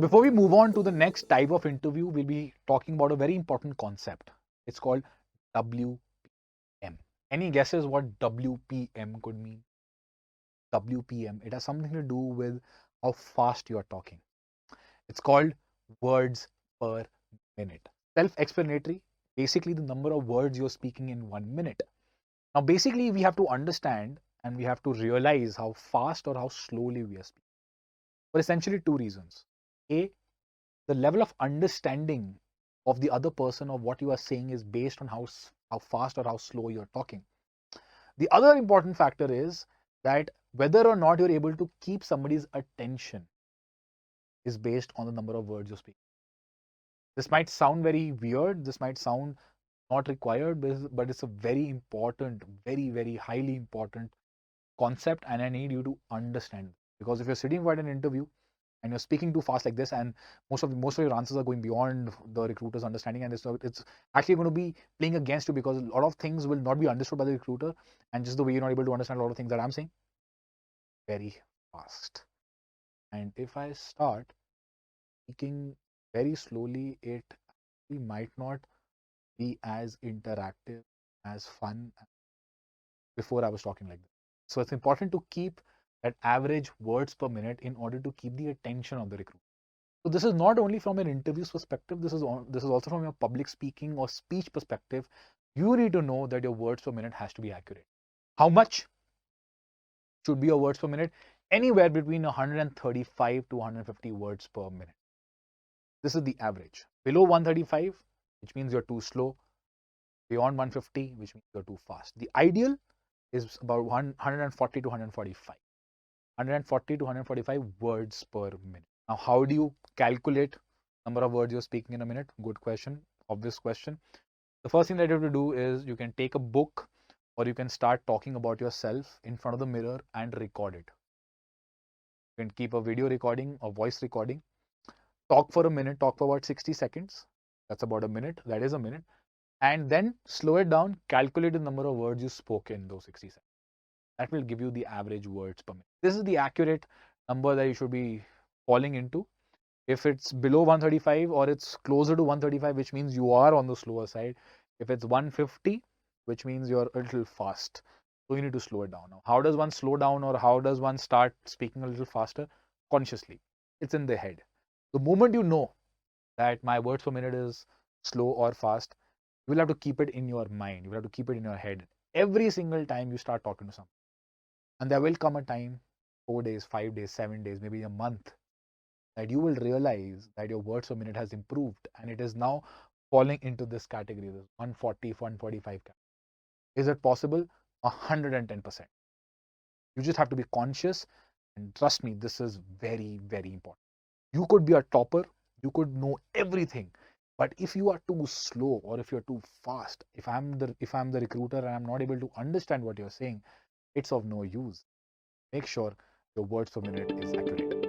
before we move on to the next type of interview, we'll be talking about a very important concept. It's called WPM. Any guesses what WPM could mean? WPM. It has something to do with how fast you are talking. It's called words per minute. Self-explanatory. Basically, the number of words you're speaking in 1 minute. Now, basically, we have to understand and we have to realize how fast or how slowly we are speaking. For essentially two reasons. A, the level of understanding of the other person of what you are saying is based on how fast or how slow you're talking. The other important factor is that whether or not you're able to keep somebody's attention is based on the number of words you speak. This might sound very weird, this might sound not required, but it's a very important, very, very highly important concept, and I need you to understand. Because if you're sitting for an interview and you're speaking too fast like this, and most of your answers are going beyond the recruiter's understanding, and it's actually going to be playing against you, because a lot of things will not be understood by the recruiter, and just the way you're not able to understand a lot of things that I'm saying very fast. And if I start speaking very slowly, it might not be as interactive, as fun before I was talking like this. So it's important to keep that average words per minute in order to keep the attention of the recruiter. So this is not only from an interviews perspective, this is also from your public speaking or speech perspective. You need to know that your words per minute has to be accurate. How much should be your words per minute? Anywhere between 135 to 150 words per minute. This is the average. Below 135, which means you're too slow. Beyond 150, which means you're too fast. The ideal is about 140 to 145. 140 to 145 words per minute. Now, how do you calculate number of words you're speaking in a minute? Good question, obvious question. The first thing that you have to do is you can take a book, or you can start talking about yourself in front of the mirror and record it. You can keep a video recording or voice recording. Talk for a minute, talk for about 60 seconds. That's about a minute. That is a minute. And then slow it down, calculate the number of words you spoke in those 60 seconds. That will give you the average words per minute. This is the accurate number that you should be falling into. If it's below 135 or it's closer to 135, which means you are on the slower side. If it's 150, which means you're a little fast. So you need to slow it down. Now, how does one slow down, or how does one start speaking a little faster? Consciously. It's in the head. The moment you know that my words per minute is slow or fast, you will have to keep it in your mind. You will have to keep it in your head every single time you start talking to someone. And there will come a time, 4 days, 5 days, 7 days, maybe a month, that you will realize that your words per minute has improved, and it is now falling into this category, this 140, 145 category. Is it possible? 110%. You just have to be conscious, and trust me, this is very, very important. You could be a topper, you could know everything, but if you are too slow, or if you're too fast, if I'm the recruiter and I'm not able to understand what you're saying, it's of no use. Make sure your words per minute is accurate.